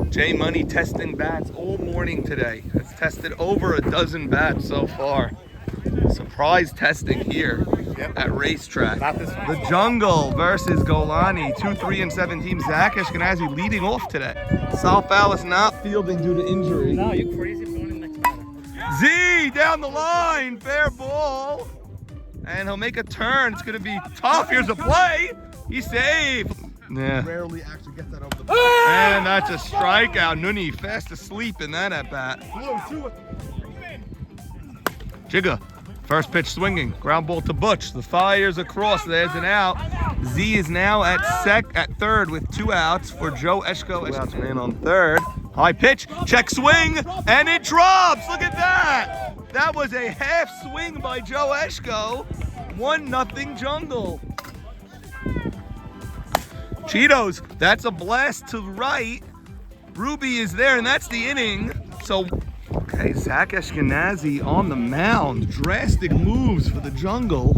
J Money testing bats all morning today. Has tested over a dozen bats so far. Surprise testing here at Racetrack. The Jungle versus Golani. 2, 3, and 7 teams. Zach Ashkenazi leading off today. Sal Fallis not fielding due to injury. No, you crazy. Going in the next batter. Z down the line. Fair ball. And he'll make a turn. It's going to be tough. Here's a play. He's safe. Yeah. Rarely actually gets that over the And that's a strikeout. Nuni fast asleep in that at bat. Jigga, first pitch swinging. Ground ball to Butch. The fires across. There's an out. Z is now at third with 2 outs for Joe Eshko. 2 outs, man on third. High pitch, check swing, and it drops. Look at that. That was a half swing by Joe Eshko. 1-0 Jungle. Cheetos, that's a blast to right. Ruby is there, and that's the inning. So, okay, Zach Ashkenazi on the mound. Drastic moves for the Jungle.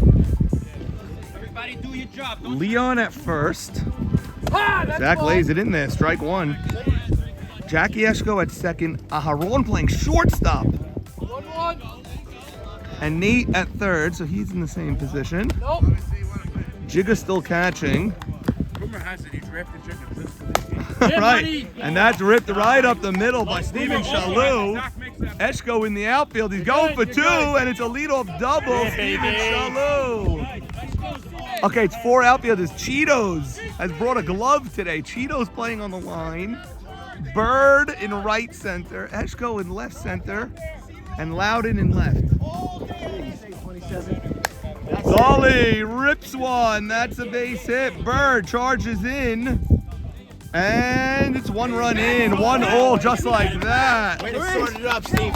Everybody do your job. Leon at first. Zach lays it in there, strike 1. Jackie Eshko at second. Aharon playing shortstop. 1-1. And Nate at third, so he's in the same position. Nope. Jigga still catching. Rumor has it he drafted Jigga just for this game. Right, and that's ripped right up the middle by Steven Shalou. Eshko in the outfield, he's going for 2, and it's a leadoff double. Steven Shalou. Okay, it's 4 outfielders. Cheetos has brought a glove today. Cheetos playing on the line. Bird in right center. Eshko in left center. And Loudon in left. Golly rips one. That's a base hit. Bird charges in. And it's 1 run in. 1-0 just like that. Way to sort it up, Steve.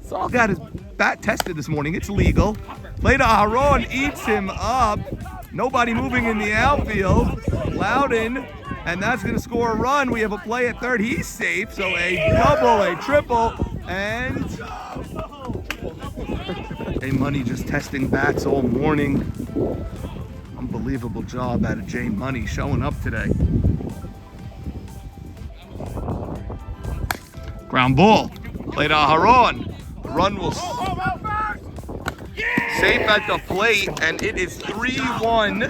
Saul got his bat tested this morning. It's legal. Play to Aharon, eats him up. Nobody moving in the outfield. Loudon, and that's going to score a run. We have a play at third. He's safe. So a double, a triple, and J Money just testing bats all morning. Unbelievable job out of J Money showing up today. Ground ball. Play to Aharon. Run will safe at the plate, and it is 3-1.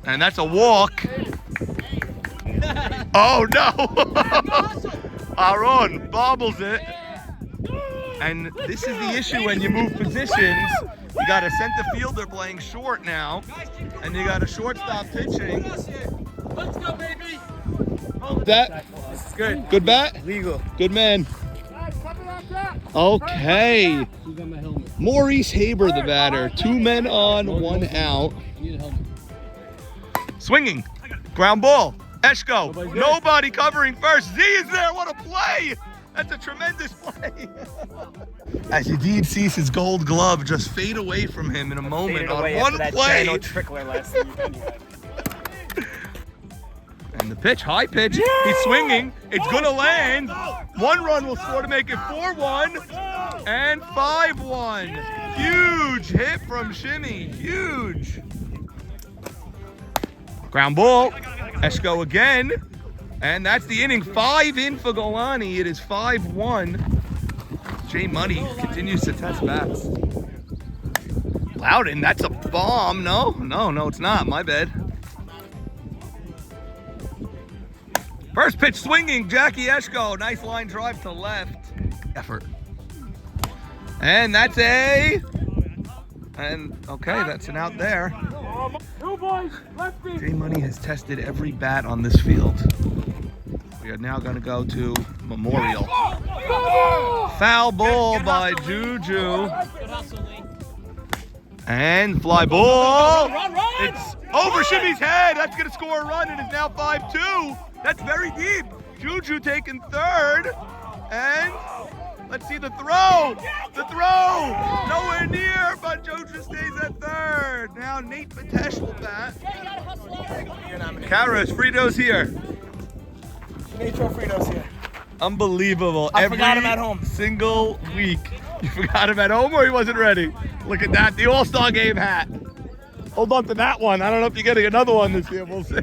And that's a walk. Oh no! Aharon bobbles it. And this is the issue when you move positions. You got a center fielder playing short now, and you got a shortstop pitching. Let's go, baby. That This is good. good bat? Legal. Good man. Okay. Maurice Haber, the batter. 2 men on, 1 out. Swinging. Ground ball. Eshko. Nobody covering first. Z is there. What a play. That's a tremendous play. As Yedid sees his gold glove just fade away from him in a moment on one play. And the pitch, high pitch. He's swinging. It's going to land. 1 run will score to make it 4-1 and 5-1. Huge hit from Shimmy. Huge. Ground ball. Eshko again. And that's the inning. 5 in for Golani. It is 5-1. J Money continues to test bats. Loudon, that's a bomb. No, it's not. My bad. First pitch swinging. Jackie Eshko. Nice line drive to left. Effort. And that's okay, that's an out there. J Money has tested every bat on this field. We are now going to go to Memorial. Foul ball by Juju. And fly ball. It's over Shimmy's head. That's going to score a run. It is now 5-2. That's very deep. Juju taking third. And let's see the throw. The throw. Nowhere near, but Juju stays at third. Now Nate Patesh will bat. Kara's Fritos here. Nacho Fritos here. Unbelievable. I forgot him at home. Single week. You forgot him at home or he wasn't ready? Look at that. The All-Star Game hat. Hold on to that one. I don't know if you're getting another one this year. We'll see.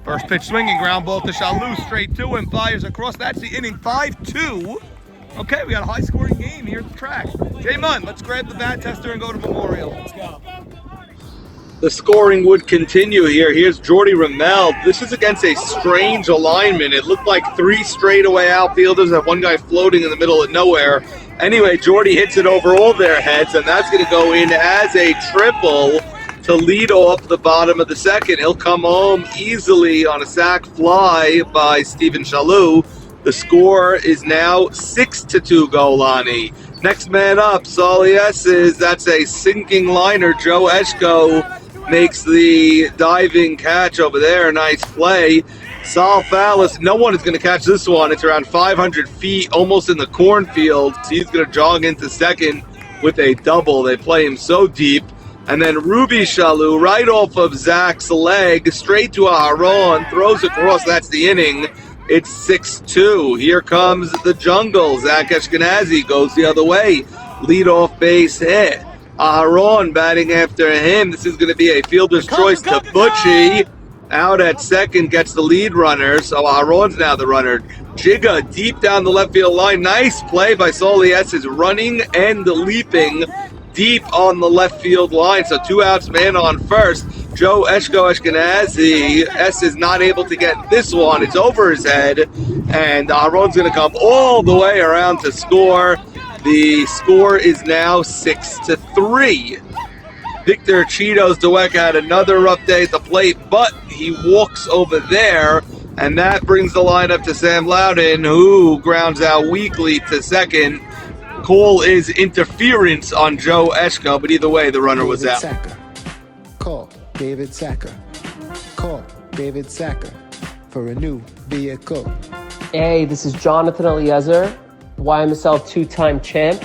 First pitch swinging, ground ball to Shalou, straight to him, fires across. That's the inning, 5-2. Okay, we got a high-scoring game here at the track. Jay Munn, let's grab the bat tester and go to Memorial. Let's go. The scoring would continue here. Here's Jordy Ramel. This is against a strange alignment. It looked like 3 straightaway outfielders and one guy floating in the middle of nowhere. Anyway, Jordy hits it over all their heads, and that's going to go in as a triple to lead off the bottom of the second. He'll come home easily on a sac fly by Stephen Shalou. The score is now 6-2 Golani. Next man up, Solies's. That's a sinking liner. Joe Eshko makes the diving catch over there. Nice play. Sal Fallis, no one is going to catch this one. It's around 500 feet, almost in the cornfield. So he's going to jog into second with a double. They play him so deep. And then Ruby Shalou, right off of Zach's leg, straight to Aharon, throws across. That's the inning. It's 6-2. Here comes the jungle. Zach Ashkenazi goes the other way. Leadoff base hit. Aharon batting after him. This is going to be a fielder's choice to Butchie. Out at second, gets the lead runner. So Aharon's now the runner. Jigga deep down the left field line. Nice play by Solies, is running and leaping deep on the left field line. So 2 outs, man on first. Joe Eshko Ashkenazi. S is not able to get this one. It's over his head. And Aharon's going to come all the way around to score. The score is now 6-3. Victor Cheetos Dweck had another rough day at the plate, but he walks over there, and that brings the lineup to Sam Loudon, who grounds out weakly to second. Call is interference on Joe Eshko, but either way, the runner was out. Call David Sacker. Call David Sacker for a new vehicle. Hey, this is Jonathan Eliezer, YMSL 2-time champ.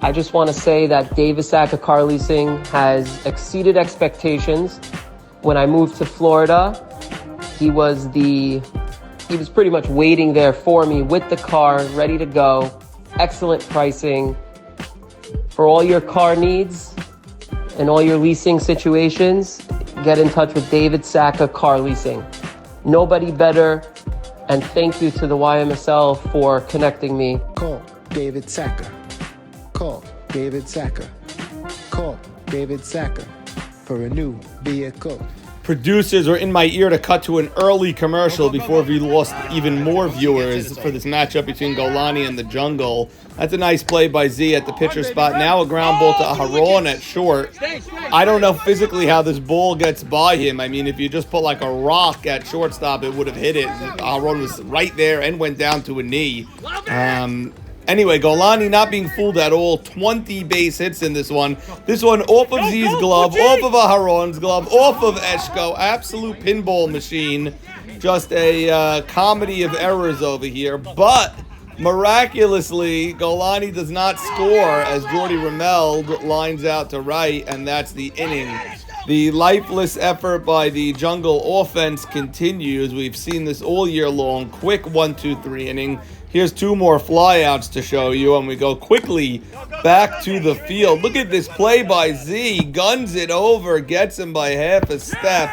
I just want to say that David Sacker Car Leasing has exceeded expectations. When I moved to Florida, he was pretty much waiting there for me with the car, ready to go. Excellent pricing. For all your car needs and all your leasing situations, get in touch with David Sacker Car Leasing. Nobody better, and thank you to the YMSL for connecting me. Call David Sacker. Call David Sacker. Call David Sacker for a new vehicle. Producers are in my ear to cut to an early commercial before we lost even more viewers for this matchup between Golani and the Jungle. That's a nice play by Z at the pitcher spot. Now a ground ball to Aharon at short. I don't know physically how this ball gets by him. I mean, if you just put like a rock at shortstop, it would have hit it. Aharon was right there and went down to a knee. Anyway, Golani not being fooled at all. 20 base hits in this one. This one off of Z's glove, off of Aharon's glove, off of Eshko. Absolute pinball machine. Just a comedy of errors over here. But miraculously, Golani does not score as Jordy Ramel lines out to right, and that's the inning. The lifeless effort by the Jungle offense continues. We've seen this all year long. Quick 1-2-3 inning. Here's 2 more flyouts to show you, and we go quickly back to the field. Look at this play by Z. Guns it over, gets him by half a step.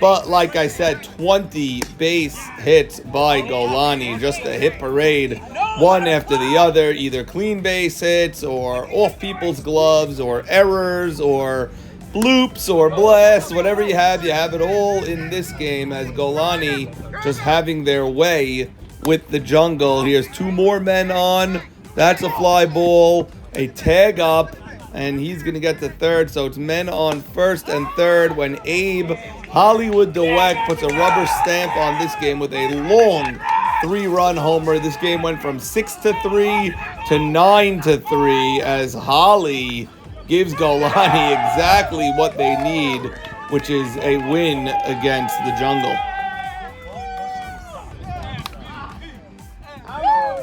But like I said, 20 base hits by Golani. Just a hit parade, one after the other. Either clean base hits, or off people's gloves, or errors, or bloops, or blasts. Whatever you have it all in this game, as Golani just having their way with the Jungle. Here's 2 more men on. That's a fly ball, a tag up, and he's going to get to third. So it's men on first and third when Abe Hollywood Dweck puts a rubber stamp on this game with a long 3-run homer. This game went from 6-3 to 9-3 as Holly gives Golani exactly what they need, which is a win against the Jungle.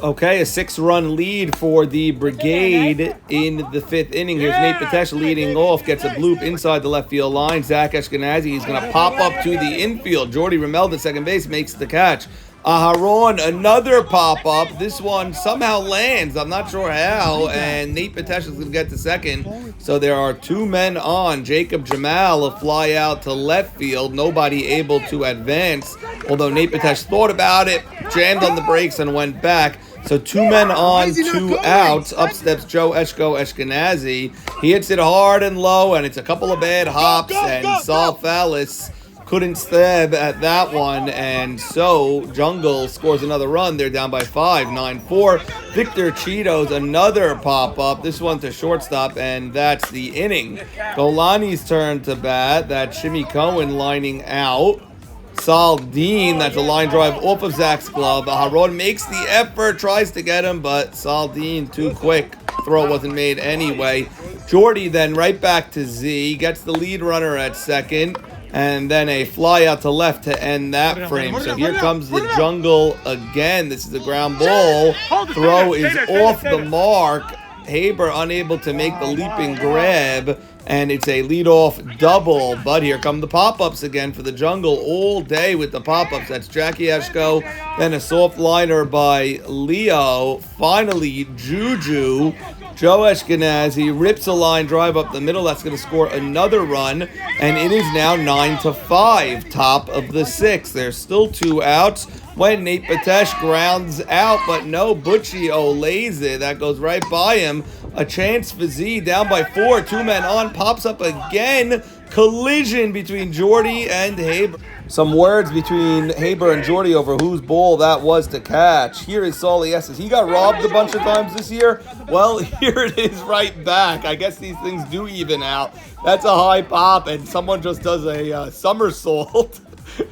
Okay, a 6-run lead for the Brigade in the 5th inning. Here's Nate Patesh leading off, gets a bloop inside the left field line. Zach Ashkenazi is going to pop up to the infield. Jordy Ramel, the second base, makes the catch. Aharon, another pop-up. This one somehow lands. I'm not sure how. And Nate Patesh is going to get to second. So there are 2 men on. Jacob Jamal, a fly out to left field. Nobody able to advance. Although Nate Patesh thought about it, jammed on the brakes, and went back. So 2 men on, 2 outs. Up steps Joe Eshko-Eshkenazi. He hits it hard and low, and it's a couple of bad hops. And Saul Fallis couldn't stab at that one, and so Jungle scores another run. They're down by 5, 9-4. Victor Cheetos, another pop-up. This one to shortstop, and that's the inning. Golani's turn to bat. That's Shimmy Cohen lining out. Sal Dean, that's a line drive off of Zach's glove. Aharon makes the effort, tries to get him, but Sal Dean too quick. Throw wasn't made anyway. Jordy then right back to Z, gets the lead runner at second. And then a fly out to left to end that frame. So here comes the Jungle again. This is a ground ball. Throw is off the mark. Haber unable to make the leaping grab. And it's a leadoff double. But here come the pop-ups again for the Jungle all day with the pop-ups. That's Jackie Eshko. Then a soft liner by Leo. Finally, Juju. Joe Eshkenazi rips a line drive up the middle. That's going to score another run. And it is now 9-5, top of the 6th. There's still 2 outs when Nate Patesh grounds out, but no, Butchie lays it. That goes right by him. A chance for Z, down by 4. 2 men on, pops up again. Collision between Jordy and Haber. Some words between Haber and Jordy over whose ball that was to catch. Here is Sauly Estes. He got robbed a bunch of times this year. Well, here it is right back. I guess these things do even out. That's a high pop, and someone just does a somersault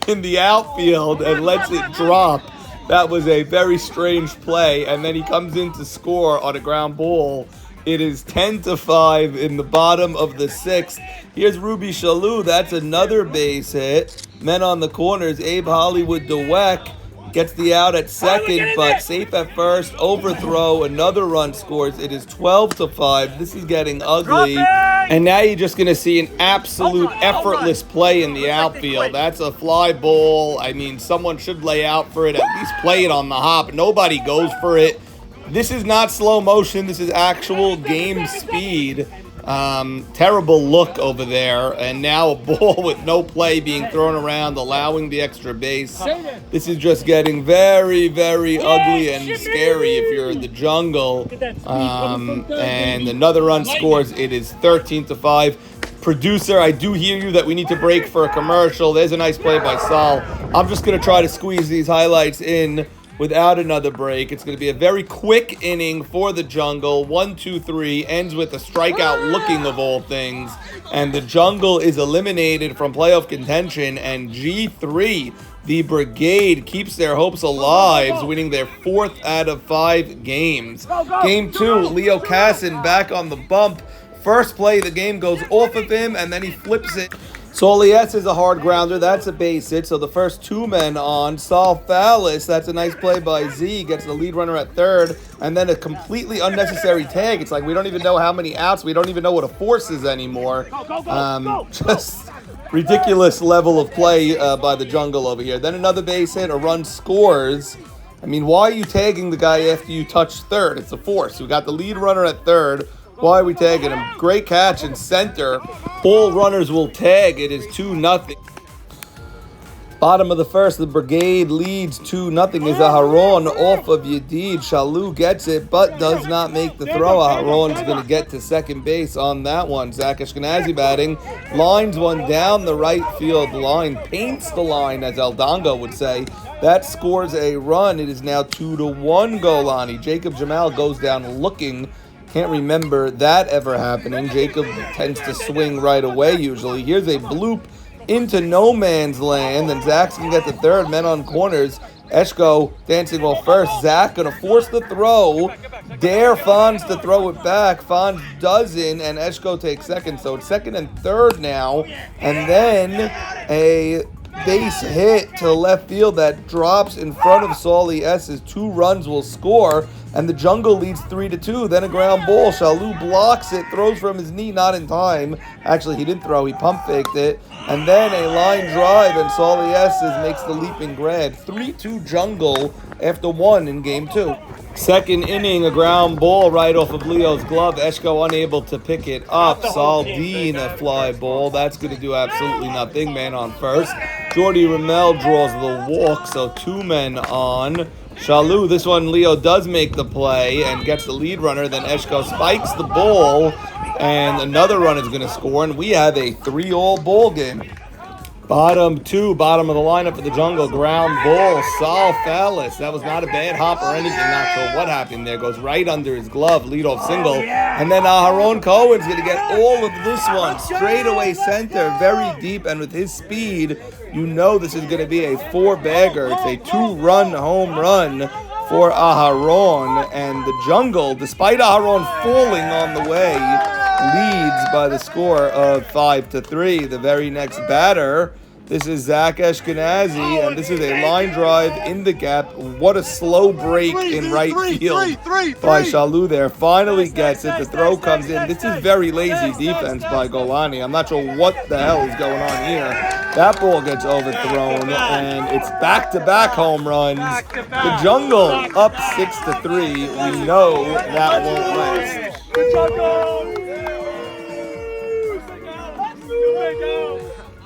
in the outfield and lets it drop. That was a very strange play, and then he comes in to score on a ground ball. It is 10-5 in the bottom of the 6th. Here's Ruby Shalou. That's another base hit. Men on the corners. Abe Hollywood DeWeck gets the out at second, but safe at first. Overthrow. Another run scores. It is 12-5. This is getting ugly. And now you're just going to see an absolute effortless play in the outfield. That's a fly ball. I mean, someone should lay out for it. At least play it on the hop. Nobody goes for it. This is not slow motion. This is actual game speed. Terrible look over there. And now a ball with no play being thrown around, allowing the extra base. This is just getting very, very ugly and scary if you're in the Jungle. And another run scores. It is 13-5. Producer, I do hear you that we need to break for a commercial. There's a nice play by Saul. I'm just going to try to squeeze these highlights in without another break. It's going to be a very quick inning for the Jungle. 1-2-3 ends with a strikeout looking of all things. And the Jungle is eliminated from playoff contention. And G3, the Brigade, keeps their hopes alive, winning their 4th out of 5 games. Game 2, Leo Casson back on the bump. First play, the game goes off of him, and then he flips it. Solies is a hard grounder. That's a base hit. So the first 2 men on. Saul Fallis, that's a nice play by Z. Gets the lead runner at third. And then a completely unnecessary tag. It's like we don't even know how many outs. We don't even know what a force is anymore. Just ridiculous level of play by the Jungle over here. Then another base hit. A run scores. I mean, why are you tagging the guy after you touch third? It's a force. We got the lead runner at third. Why are we tagging him? Great catch in center. All runners will tag. It is 2-0. Bottom of the first, the Brigade leads 2-0 as Aharon off of Yedid. Shalou gets it, but does not make the throw. Aharon's going to get to second base on that one. Zach Eshkenazi batting. Lines one down the right field line. Paints the line, as Eldongo would say. That scores a run. It is now 2-1 Golani. Jacob Jamal goes down looking. Can't remember that ever happening. Jacob tends to swing right away usually. Here's a bloop into no man's land, and Zach's going to get the third. Men on corners. Eshko dancing off first. Zach going to force the throw. Dare Fonz to throw it back. Fonz doesn't, and Eshko takes second. So it's second and third now. And then a base hit to left field that drops in front of Sauly S's. 2 runs will score. and the Jungle leads 3-2. Then a ground ball. Shalou blocks it, throws from his knee, not in time. Actually, he didn't throw, he pump faked it. And then a line drive, and Salieses makes the leaping grab. 3-2 Jungle after 1 in game 2. Second inning, a ground ball right off of Leo's glove. Eshko unable to pick it up. Saldin, a fly ball. That's going to do absolutely nothing. Man on first. Jordy Ramel draws the walk, so 2 men on. Shalou, this one Leo does make the play and gets the lead runner. Then Eshko spikes the ball, and another run is going to score, and we have a 3-all ball game. Bottom of the lineup for the Jungle. Ground ball, Sal Fallis. That was not a bad hop or anything. Not sure what happened there. Goes right under his glove. Leadoff single. And then Aharon Cohen's going to get all of this one. Straight away center. Very deep. And with his speed, you know this is going to be a 4-bagger. It's a 2-run home run for Aharon. And the Jungle, despite Aharon falling on the way, leads by the score of 5-3. The very next batter, this is Zach Ashkenazi, and this is a line drive in the gap. What a slow break in right field by Shalou there. Finally gets it. The throw comes in. This is very lazy defense by Golani. I'm not sure what the hell is going on here. That ball gets overthrown, and it's back-to-back home runs. The Jungle up 6-3. We know that won't last.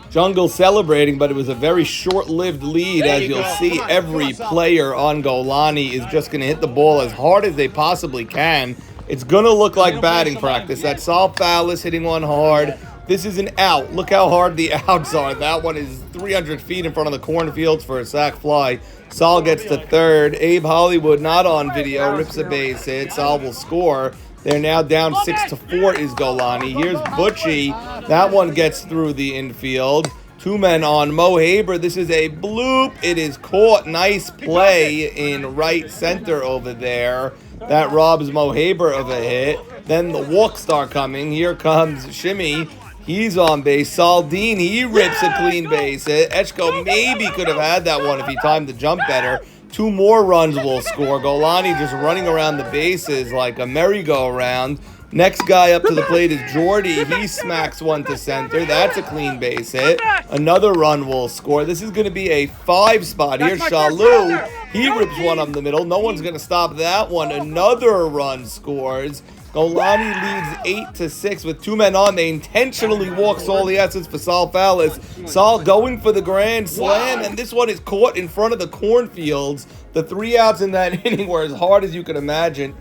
Jungle celebrating, but it was a very short-lived lead. As you'll see, every player on Golani is just going to hit the ball as hard as they possibly can. It's going to look like batting practice. That Sal Fallis hitting one hard. This is an out. Look how hard the outs are. That one is 300 feet in front of the cornfields for a sac fly. Sal gets to third. Abe Hollywood, not on video, rips a base hit. Sal will score. They're now down 6-4 is Golani. Here's Butchie. That one gets through the infield. 2 men on. Mo Haber, this is a bloop. It is caught. Nice play in right center over there. That robs Mo Haber of a hit. Then the walks start coming. Here comes Shimmy. He's on base. Saldin, he rips a clean base hit. Eshko maybe could have had that one if he timed the jump better. 2 more runs will score. Golani just running around the bases like a merry-go-round. Next guy up to the plate is Jordy. He smacks one to center. That's a clean base hit. Another run will score. This is going to be a 5 spot. Here's Shalou. He rips one up the middle. No one's going to stop that one. Another run scores. Golani leads 8-6 with 2 men on. They intentionally walk Salieses for Sal Fallis. Sal going for the grand slam, and this one is caught in front of the cornfields. The 3 outs in that inning were as hard as you could imagine.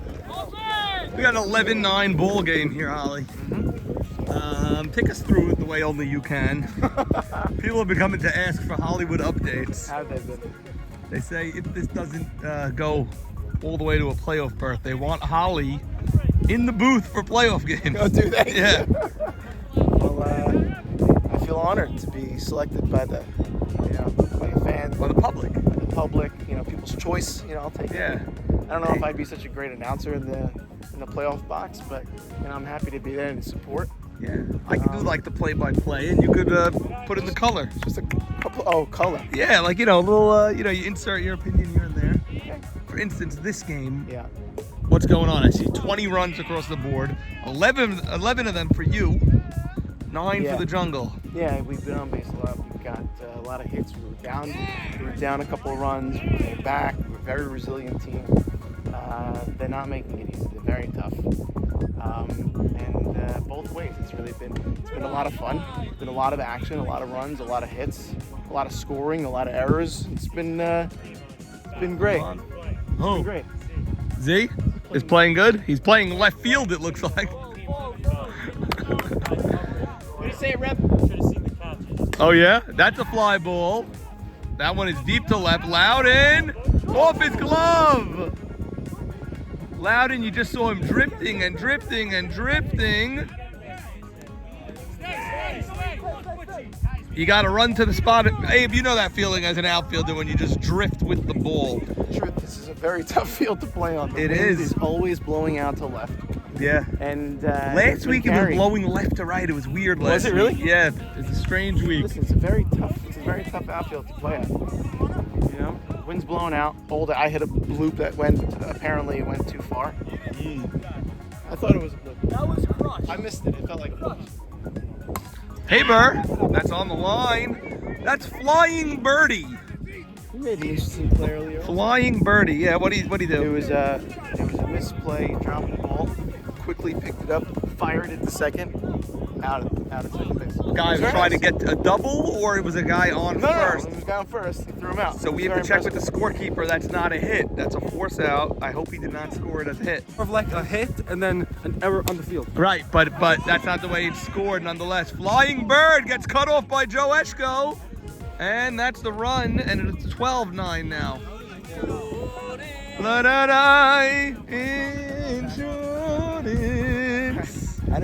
We got an 11-9 ball game here, Holly. Take us through it the way only you can. People have been coming to ask for Hollywood updates. How have they been? They say if this doesn't go all the way to a playoff berth, they want Holly in the booth for playoff games. Oh, do they? Yeah. Well, I feel honored to be selected by the, by the fans, By the public. the public, people's choice. I'll take it. Yeah. I don't know if I'd be such a great announcer in the playoff box, but I'm happy to be there and support. Yeah. I could do like the play-by-play, and you could put in the color. Just a couple. Color. Yeah, like a little. You insert your opinion here and there. Okay. For instance, this game. Yeah. What's going on? I see 20 runs across the board. 11 of them for you. 9 for the Jungle. Yeah, we've been on base a lot. We've got a lot of hits. We were down a couple of runs. We came back. We're a very resilient team. They're not making it easy. They're very tough. And both ways, it's been a lot of fun. It's been a lot of action, a lot of runs, a lot of hits, a lot of scoring, a lot of errors. It's been great. It's been great. Z is playing good. He's playing left field, it looks like. What do you say, Rep? Oh, yeah? That's a fly ball. That one is deep to left. Loudon off his glove. Loudon, you just saw him drifting and drifting and drifting. You got to run to the spot. Abe, you know that feeling as an outfielder when you just drift with the ball. Truth, this is a very tough field to play on. The It wind is. is always blowing out to left. Yeah. And Last week it was blowing left to right. It was weird last Was it really? week. Yeah, it's a strange week. Listen, it's a very tough outfield to play at. Wind's blowing out. I hit a loop that apparently went too far. I thought it was a loop. That was crushed. I missed it. It felt like a loop. Hey, Burr. That's on the line. That's Flying Birdie. He made the interesting play earlier. Flying Birdie. Yeah, what'd he do? It was a misplay, dropping the ball. Quickly picked it up, fired it to second. Out of second base. Guy was trying to get a double, or it was a guy on first? No, he was down first. He threw him out. So we have to check with the scorekeeper. That's not a hit. That's a force out. I hope he did not score it as a hit. Of like a hit and then an error on the field. Right, but that's not the way it's scored nonetheless. Flying Bird gets cut off by Joe Eshko. And that's the run, and it's 12-9 now. La-da-da, insurance. How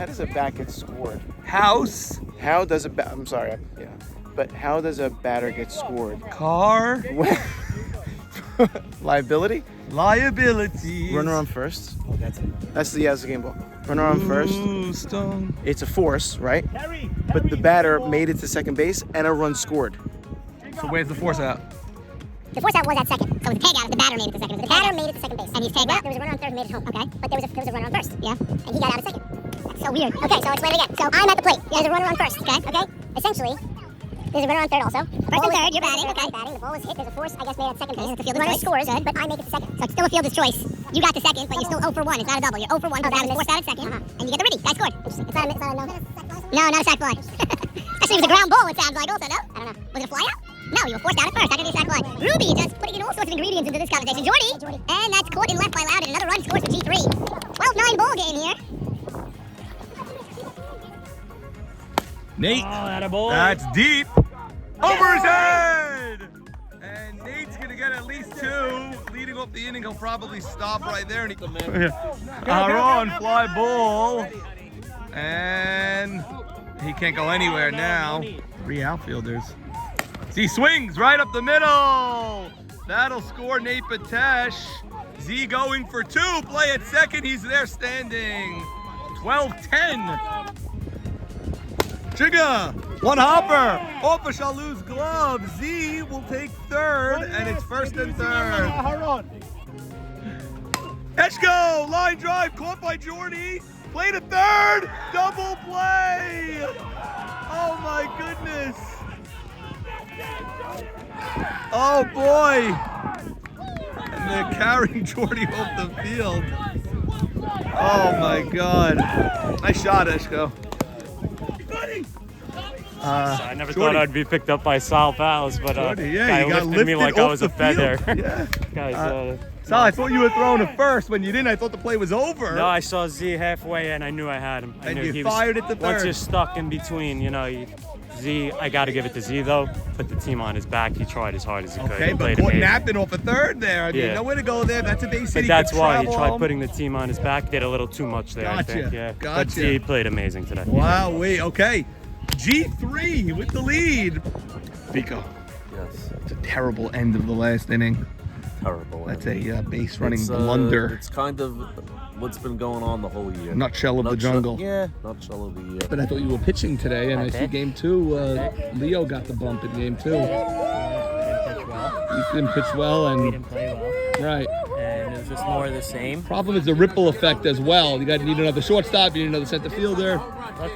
does a bat get scored? House. How does a bat? I'm sorry. Yeah. But how does a batter get scored? Car. Liability. Liability. Runner on first. Oh, that's the game ball. Runner on first. Ooh, stone. It's a force, right? But the batter made it to second base and a run scored. So where's the force out? The force out was at second, so it was a tag out if the batter made it to second. The batter made it to second base, and he's tagged out. There was a runner on third who made it home. Okay, but there was a runner on first. Yeah, and he got out of second. That's so weird. Okay, so I'll explain it again. So I'm at the plate. There's a runner on first. Okay. Essentially, there's a runner on third also. First and third, you're batting. Okay. The ball was hit. There's a force, I guess, made at second base. The runner scores, good, but I make it to second. So it's still a fielder's choice. You got to second, but you're still 0 for 1. It's not a double. You're 0 for 1. The batter was forced out at second, and you get the ribby. Guy scored. It's not a no. No, not a sac fly. Actually, it was a ground ball. It sounds like also. No, I don't know. Was it a fly out? No, you were forced out at first. How could it be a sac fly? Ruby just putting in all sorts of ingredients into this conversation. Jordy. And that's caught and left by Loudon. Another run scores for G3. 12-9 ball game here. Nate. Attaboy. That's deep. Over his head. And Nate's going to get at least 2. Leading off the inning, he'll probably stop right there. And Aaron, fly ball. And he can't go anywhere now. 3 outfielders. Z swings right up the middle. That'll score Nate Patesh. Z going for 2. Play at second. He's there standing. 12-10. Chiga, 1 hopper. Opa shall lose glove. Z will take third, and it's first and third. Eshko, line drive, caught by Jordy. Play to third. Double play. Oh my goodness. Oh boy. And they're carrying Jordy off the field. Oh my God. Nice shot, Eshko. I never thought I'd be picked up by Sal Pals, but Jordy, guy you got lifted me lifted like I off was the a feather. field. Yeah. Guys, Sal, I thought you were throwing it first. When you didn't, I thought the play was over. no, I saw Z halfway and I knew I had him. I And knew you he fired it to Once third. you're stuck in between, Z, I got to give it to Z though. Put the team on his back. He tried as hard as he could. Okay, He but played caught amazing. napping off a third there. I mean, Yeah. nowhere to go there. That's a base hit. But that's why he travel tried home. putting the team on his back. Did a little too much there, I Gotcha, think. Yeah. gotcha. But Z played amazing today. Wow, wait, okay. G3 with the lead. Vico. Yes. It's a terrible end of the last inning. Terrible. That's a base running It's, blunder. It's kind of what's been going on the whole year. Nutshell of the jungle. Yeah, nutshell of the year. But I thought you were pitching today, and I see game 2, Leo got the bump in game 2. He didn't pitch well, and didn't play well, right. and it was just more of the same. Problem is the ripple effect as well. You got to need another shortstop, you need another center fielder. Look,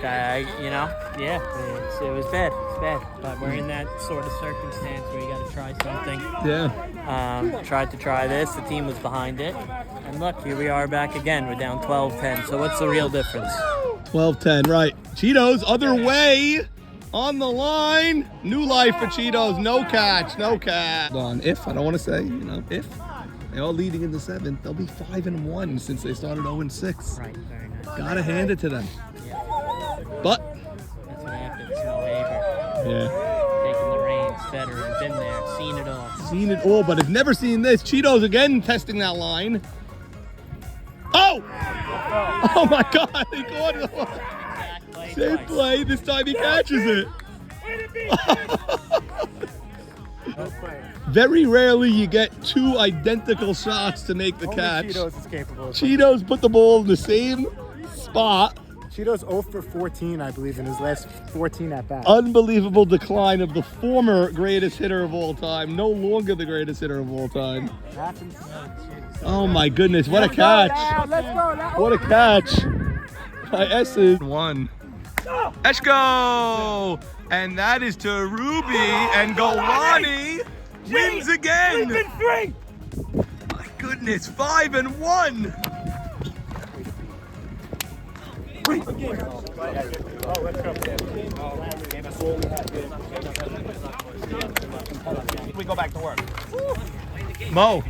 it was bad. It's bad. But we're in that sort of circumstance where you got to try something. Yeah. Tried to try this. The team was behind it. And look, here we are back again. We're down 12-10. So what's the real difference? 12-10, right. Cheetos, other way. On the line. New life for Cheetos. No catch. On if, I don't want to say, if. They're all leading in the 7th. They'll be 5-1 since they started 0-6. Right, very nice. Gotta hand it to them. But, That's what happens. No Haber. yeah. Taking the reins, veteran, been there, seen it all. Seen it all, but have never seen this. Cheetos again testing that line. Oh! Oh my God! He caught it. Same play. This time he catches it. Very rarely you get 2 identical shots to make the catch. Cheetos is capable of Cheetos put the ball in the same spot Cheeto's 0 for 14, I believe, in his last 14 at bat. Unbelievable decline of the former greatest hitter of all time. No longer the greatest hitter of all time. Oh my goodness, what a catch. Let's go. What a catch by Esses. One. Eshko! And that is to Ruby, and Golani wins again. My goodness, 5-1. We go back to work. Mo,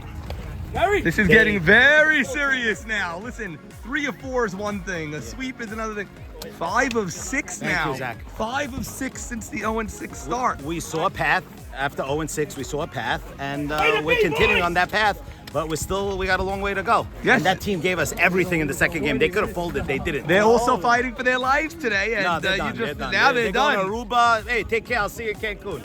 this is getting very serious now. Listen, 3 of 4 is one thing. A sweep is another thing. 5 of 6 now. Thank you, Zach. 5 of 6 since the 0-6 start. We saw a path after 0-6. We saw a path, and we're continuing on that path. But we got a long way to go. Yes. And that team gave us everything in the second game. They could have folded. They didn't. They're also fighting for their lives today, and No, they're done. they're They're now done. they're done. Going to Aruba. Hey, take care. I'll see you in Cancun.